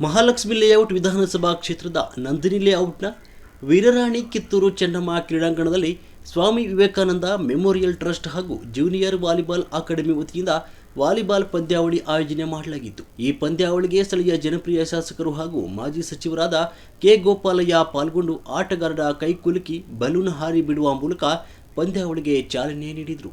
Mahalakshmi layout ವಿಧಾನಸಭಾ ಕ್ಷೇತ್ರದ ನಂದಿನಿ ಲೇಔಟ್ನ ವೀರರಾಣಿ ಕಿತ್ತೂರು ಚೆನ್ನಮ್ಮ ಕ್ರೀಡಾಂಗಣದಲ್ಲಿ ಸ್ವಾಮಿ ವಿವೇಕಾನಂದ ಮೆಮೋರಿಯಲ್ ಟ್ರಸ್ಟ್ ಹಾಗೂ ಜೂನಿಯರ್ ವಾಲಿಬಾಲ್ ಅಕಾಡೆಮಿ ವತಿಯಿಂದ ವಾಲಿಬಾಲ್ ಪಂದ್ಯಾವಳಿ ಆಯೋಜನೆ ಮಾಡಲಾಗಿತ್ತು. ಈ ಪಂದ್ಯಾವಳಿಗೆ ಸ್ಥಳೀಯ ಜನಪ್ರಿಯ ಶಾಸಕರು ಹಾಗೂ ಮಾಜಿ ಸಚಿವರಾದ ಕೆ ಗೋಪಾಲಯ್ಯ ಪಾಲ್ಗೊಂಡು ಆಟಗಾರರ ಕೈಕುಲುಕಿ ಬಲೂನ್ ಹಾರಿ ಬಿಡುವ ಮೂಲಕ ಪಂದ್ಯಾವಳಿಗೆ ಚಾಲನೆ ನೀಡಿದರು.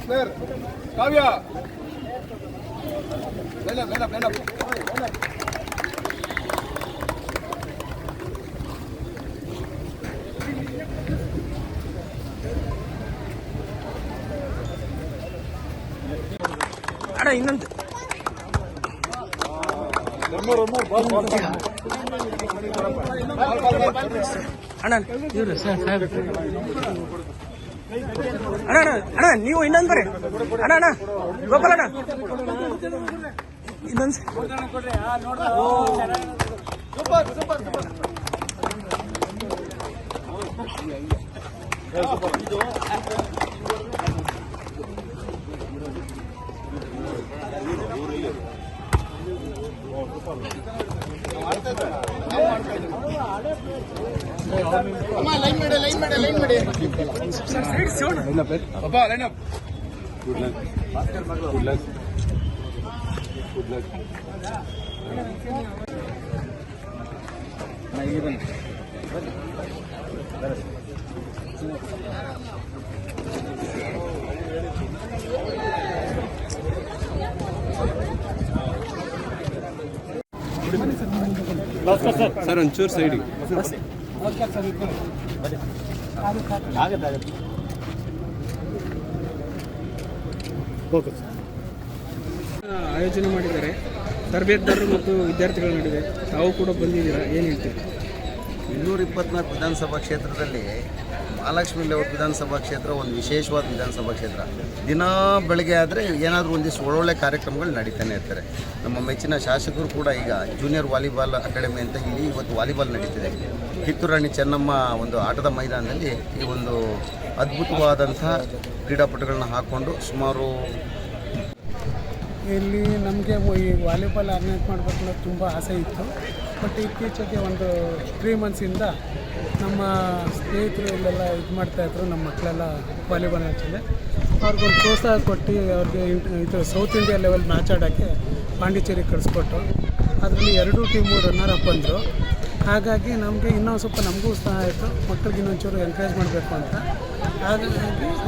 ಪ್ಲೇಯರ್ ಕಾವ್ಯ ಅಣ್ಣ ಇನ್ನೊಂದು ಅಣ್ಣ ಇವ್ರು ಅಣ್ಣ ಅಣ್ಣ ಅಣ್ಣ ನೀವು ಇನ್ನೊಂದು ಬರ್ರಿ ಅಣ್ಣ ಅಣ್ಣ ಗೋಪಾಲ ಅಣ್ಣ ಇನ್ನೊಂದು ಲೈನ್ ಮಾಡಿ ಸರ್ ಒಂಚೂರು ಸೈಡಿಗೆ ಆಯೋಜನೆ ಮಾಡಿದ್ದಾರೆ. ತರಬೇತುದಾರರು ಮತ್ತು ವಿದ್ಯಾರ್ಥಿಗಳ ನಡುವೆ ತಾವು ಕೂಡ ಬಂದಿದ್ದೀರಾ, ಏನು ಹೇಳ್ತೀರಿ? 224 ವಿಧಾನಸಭಾ ಕ್ಷೇತ್ರದಲ್ಲಿ ಮಹಾಲಕ್ಷ್ಮಿ ಲೇಔಟ್ ವಿಧಾನಸಭಾ ಕ್ಷೇತ್ರ ಒಂದು ವಿಶೇಷವಾದ ವಿಧಾನಸಭಾ ಕ್ಷೇತ್ರ. ದಿನ ಬೆಳಗ್ಗೆ ಆದರೆ ಏನಾದರೂ ಒಂದಿಷ್ಟು ಒಳ್ಳೊಳ್ಳೆ ಕಾರ್ಯಕ್ರಮಗಳು ನಡೀತಾನೆ ಇರ್ತಾರೆ. ನಮ್ಮ ಮೆಚ್ಚಿನ ಶಾಸಕರು ಕೂಡ ಈಗ ಜೂನಿಯರ್ ವಾಲಿಬಾಲ್ ಅಕಾಡೆಮಿ ಅಂತ ಇಲ್ಲಿ ಇವತ್ತು ವಾಲಿಬಾಲ್ ನಡೀತಿದೆ. ಕಿತ್ತೂರು ರಾಣಿ ಚೆನ್ನಮ್ಮ ಒಂದು ಆಟದ ಮೈದಾನದಲ್ಲಿ ಈ ಒಂದು ಅದ್ಭುತವಾದಂಥ ಕ್ರೀಡಾಪಟುಗಳನ್ನ ಹಾಕ್ಕೊಂಡು ಸುಮಾರು ಇಲ್ಲಿ ನಮಗೆ ಈ ವಾಲಿಬಾಲ್ ಆರ್ಗನೈಸ್ ಮಾಡಬೇಕನ್ನೋ ತುಂಬ ಆಸೆ ಇತ್ತು. ಬಟ್ ಇತ್ತೀಚೆಗೆ ಒಂದು 3 ಮಂತ್ಸಿಂದ ನಮ್ಮ ಸ್ನೇಹಿತರು ಇಲ್ಲೆಲ್ಲ ಇದು ಮಾಡ್ತಾಯಿದ್ರು. ನಮ್ಮ ಮಕ್ಕಳೆಲ್ಲ ವಾಲಿಬಾಲ್ ಮ್ಯಾಚಲ್ಲಿ ಅವ್ರಿಗೊಂದು ಪ್ರೋತ್ಸಾಹ ಕೊಟ್ಟು ಅವ್ರಿಗೆ ಇದು ಸೌತ್ ಇಂಡಿಯಾ ಲೆವೆಲ್ ಮ್ಯಾಚ್ ಆಡೋಕ್ಕೆ ಪಾಂಡಿಚೇರಿ ಕಳಿಸ್ಕೊಟ್ಟು ಅದರಲ್ಲಿ 2 ಟೀಮು ರನ್ನರ್ ಅಪ್ ಬಂದರು. ಹಾಗಾಗಿ ನಮಗೆ ಇನ್ನೂ ಸ್ವಲ್ಪ ನಮಗೂ ಉತ್ಸಾಹ ಆಯಿತು, ಮಕ್ಕಳಿಗೆ ಇನ್ನೊಂಚೂರು ಎನ್ಕರೇಜ್ ಮಾಡಬೇಕು ಅಂತ. ಹಾಗಾಗಿ